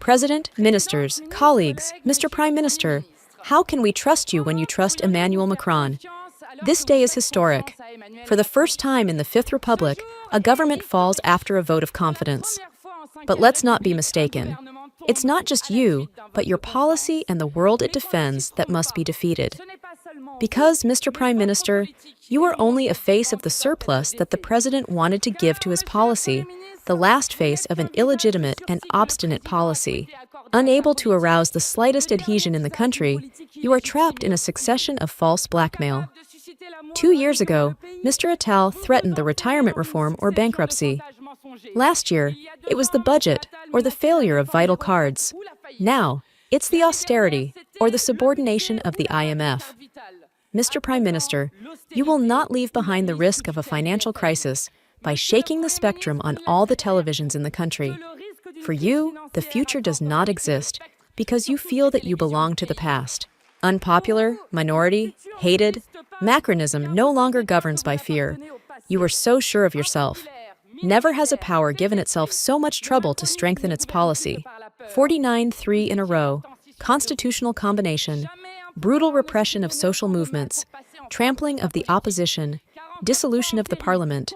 President, ministers, colleagues, Mr. Prime Minister, how can we trust you when you trust Emmanuel Macron? This day is historic. For the first time in the Fifth Republic, a government falls after a vote of confidence. But let's not be mistaken. It's not just you, but your policy and the world it defends that must be defeated. Because, Mr. Prime Minister, you are only a face of the surplus that the president wanted to give to his policy, the last face of an illegitimate and obstinate policy. Unable to arouse the slightest adhesion in the country, you are trapped in a succession of false blackmail. 2 years ago, Mr. Attal threatened the retirement reform or bankruptcy. Last year, it was the budget or the failure of vital cards. Now, it's the austerity or the subordination of the IMF. Mr. Prime Minister, you will not leave behind the risk of a financial crisis by shaking the spectrum on all the televisions in the country. For you, the future does not exist because you feel that you belong to the past. Unpopular, minority, hated, Macronism no longer governs by fear. You are so sure of yourself. Never has a power given itself so much trouble to strengthen its policy. 49-3 in a row, constitutional combination, brutal repression of social movements, trampling of the opposition, dissolution of the parliament,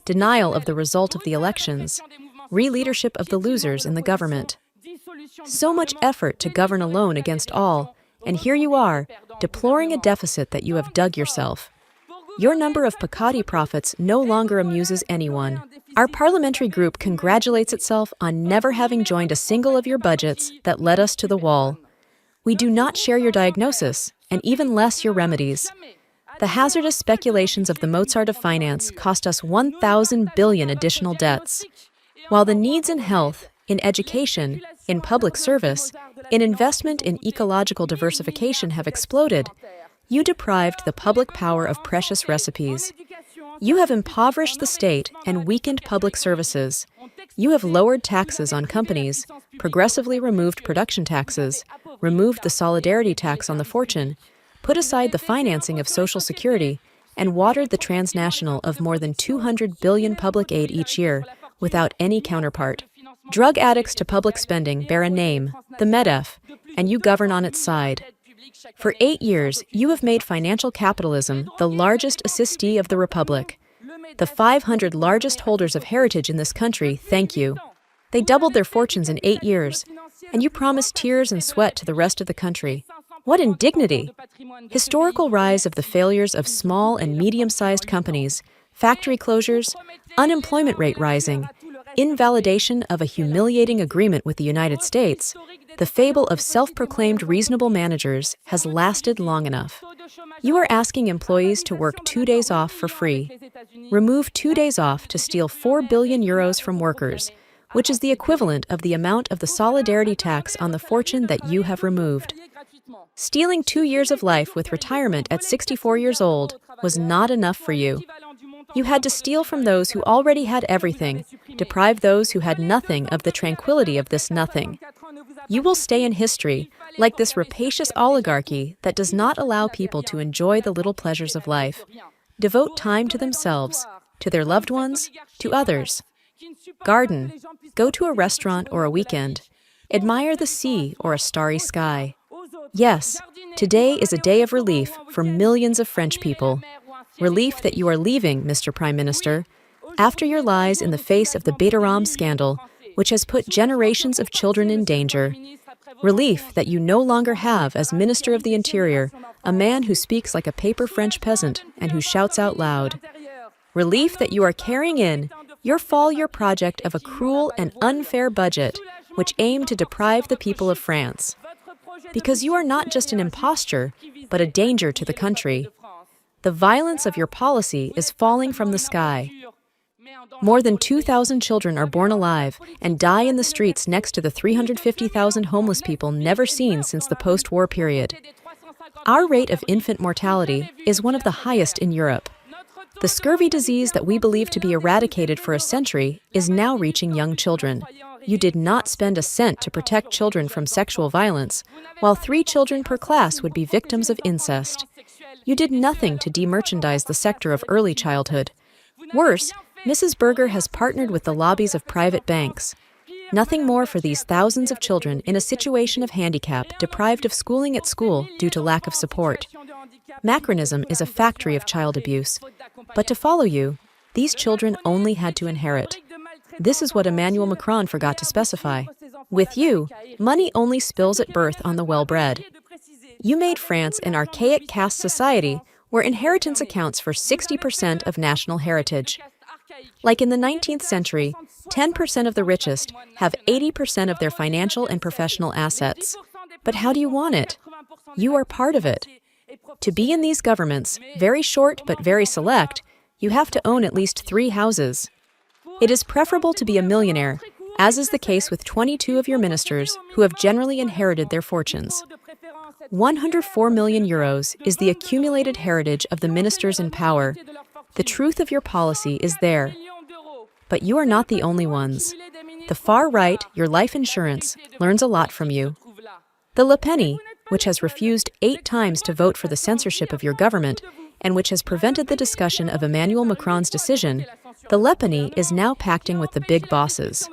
denial of the result of the elections, re-leadership of the losers in the government. So much effort to govern alone against all, and here you are, deploring a deficit that you have dug yourself. Your number of Picati profits no longer amuses anyone. Our parliamentary group congratulates itself on never having joined a single of your budgets that led us to the wall. We do not share your diagnosis, and even less your remedies. The hazardous speculations of the Mozart of finance cost us 1,000 billion additional debts. While the needs in health, in education, in public service, in investment in ecological diversification have exploded, you deprived the public power of precious recipes. You have impoverished the state and weakened public services. You have lowered taxes on companies, progressively removed production taxes, removed the solidarity tax on the fortune, put aside the financing of Social Security, and watered the transnational of more than 200 billion public aid each year without any counterpart. Drug addicts to public spending bear a name, the MEDEF, and you govern on its side. For 8 years, you have made financial capitalism the largest assistee of the Republic. The 500 largest holders of heritage in this country thank you. They doubled their fortunes in 8 years, and you promised tears and sweat to the rest of the country. What indignity! Historical rise of the failures of small and medium-sized companies, factory closures, unemployment rate rising, invalidation of a humiliating agreement with the United States, the fable of self-proclaimed reasonable managers has lasted long enough. You are asking employees to work 2 days off for free. Remove 2 days off to steal 4 billion euros from workers, which is the equivalent of the amount of the solidarity tax on the fortune that you have removed. Stealing 2 years of life with retirement at 64 years old was not enough for you. You had to steal from those who already had everything, deprive those who had nothing of the tranquility of this nothing. You will stay in history, like this rapacious oligarchy that does not allow people to enjoy the little pleasures of life, devote time to themselves, to their loved ones, to others. Garden, go to a restaurant or a weekend, admire the sea or a starry sky. Yes, today is a day of relief for millions of French people. Relief that you are leaving, Mr. Prime Minister, after your lies in the face of the Bayrou scandal, which has put generations of children in danger. Relief that you no longer have as Minister of the Interior, a man who speaks like a paper French peasant and who shouts out loud. Relief that you are carrying in your project of a cruel and unfair budget, which aimed to deprive the people of France. Because you are not just an imposture, but a danger to the country. The violence of your policy is falling from the sky. More than 2,000 children are born alive and die in the streets next to the 350,000 homeless people never seen since the post-war period. Our rate of infant mortality is one of the highest in Europe. The scurvy disease that we believe to be eradicated for a century is now reaching young children. You did not spend a cent to protect children from sexual violence, while 3 children per class would be victims of incest. You did nothing to demerchandise the sector of early childhood. Worse, Mrs. Berger has partnered with the lobbies of private banks. Nothing more for these thousands of children in a situation of handicap, deprived of schooling at school due to lack of support. Macronism is a factory of child abuse. But to follow you, these children only had to inherit. This is what Emmanuel Macron forgot to specify. With you, money only spills at birth on the well-bred. You made France an archaic caste society where inheritance accounts for 60% of national heritage. Like in the 19th century, 10% of the richest have 80% of their financial and professional assets. But how do you want it? You are part of it. To be in these governments, very short but very select, you have to own at least 3 houses. It is preferable to be a millionaire, as is the case with 22 of your ministers who have generally inherited their fortunes. 104 million euros is the accumulated heritage of the ministers in power. The truth of your policy is there. But you are not the only ones. The far right, your life insurance, learns a lot from you. The Le Pen, which has refused 8 times to vote for the censorship of your government, and which has prevented the discussion of Emmanuel Macron's decision, the Le Pen is now pacting with the big bosses.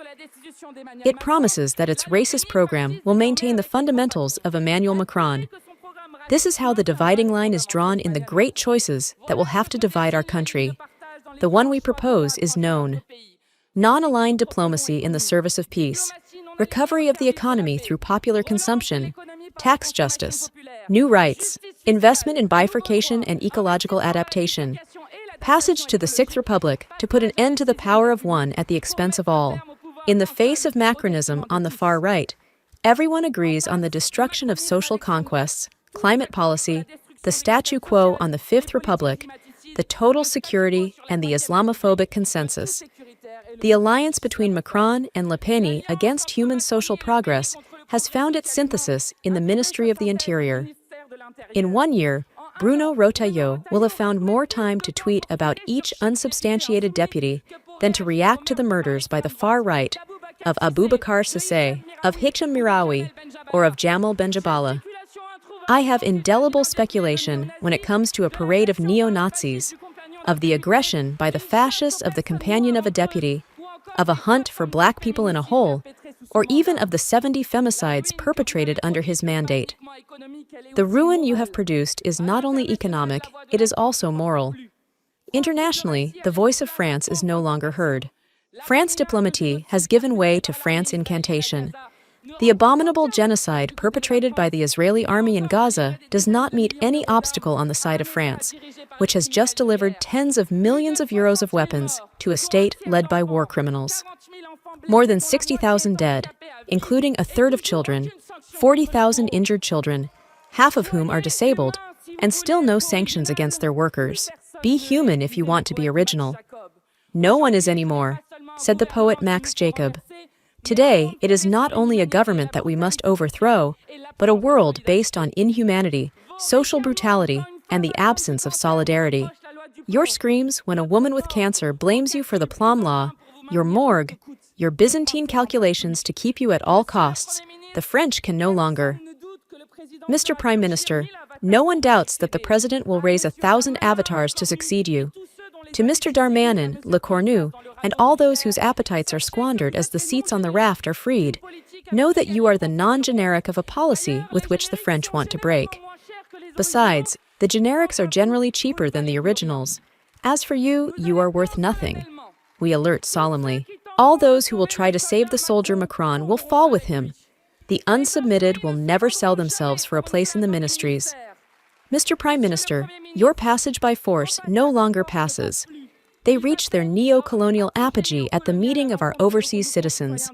It promises that its racist program will maintain the fundamentals of Emmanuel Macron. This is how the dividing line is drawn in the great choices that will have to divide our country. The one we propose is known. Non-aligned diplomacy in the service of peace, recovery of the economy through popular consumption, tax justice, new rights, investment in bifurcation and ecological adaptation, passage to the Sixth Republic to put an end to the power of one at the expense of all. In the face of Macronism on the far right, everyone agrees on the destruction of social conquests, climate policy, the statu quo on the Fifth Republic, the total security, and the Islamophobic consensus. The alliance between Macron and Le Pen against human social progress has found its synthesis in the Ministry of the Interior. In 1 year, Bruno Retailleau will have found more time to tweet about each unsubstantiated deputy than to react to the murders by the far right of Abubakar Sisse, of Hicham Mirawi, or of Jamal Benjabala. I have indelible speculation when it comes to a parade of neo-Nazis, of the aggression by the fascists of the companion of a deputy, of a hunt for black people in a hole, or even of the 70 femicides perpetrated under his mandate. The ruin you have produced is not only economic, it is also moral. Internationally, the voice of France is no longer heard. France diplomatie has given way to France incantation. The abominable genocide perpetrated by the Israeli army in Gaza does not meet any obstacle on the side of France, which has just delivered tens of millions of euros of weapons to a state led by war criminals. More than 60,000 dead, including a third of children, 40,000 injured children, half of whom are disabled, and still no sanctions against their workers. Be human if you want to be original. No one is anymore, said the poet Max Jacob. Today, it is not only a government that we must overthrow, but a world based on inhumanity, social brutality, and the absence of solidarity. Your screams when a woman with cancer blames you for the Plum Law, your morgue, your Byzantine calculations to keep you at all costs, the French can no longer. Mr. Prime Minister, no one doubts that the President will raise 1,000 avatars to succeed you. To Mr. Darmanin, Le Cornu, and all those whose appetites are squandered as the seats on the raft are freed, know that you are the non-generic of a policy with which the French want to break. Besides, the generics are generally cheaper than the originals. As for you, you are worth nothing. We alert solemnly. All those who will try to save the soldier Macron will fall with him. The unsubmitted will never sell themselves for a place in the ministries. Mr. Prime Minister, your passage by force no longer passes. They reach their neo-colonial apogee at the meeting of our overseas citizens.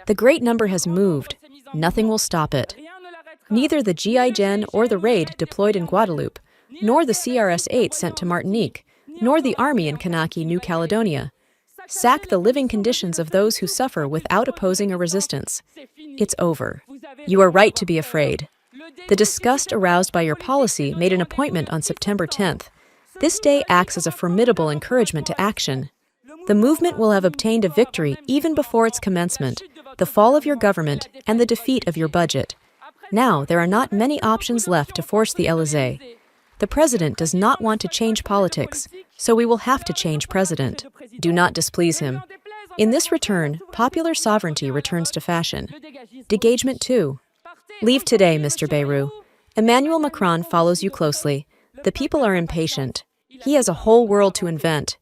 The great number has moved. Nothing will stop it. Neither the GI Gen or the raid deployed in Guadeloupe, nor the CRS-8 sent to Martinique, nor the army in Kanaki, New Caledonia. Sack the living conditions of those who suffer without opposing a resistance. It's over. You are right to be afraid. The disgust aroused by your policy made an appointment on September 10th. This day acts as a formidable encouragement to action. The movement will have obtained a victory even before its commencement, the fall of your government, and the defeat of your budget. Now, there are not many options left to force the Élysée. The president does not want to change politics, so we will have to change president. Do not displease him. In this return, popular sovereignty returns to fashion. Degagement 2. Leave today, Mr. Bayrou. Emmanuel Macron follows you closely. The people are impatient. He has a whole world to invent.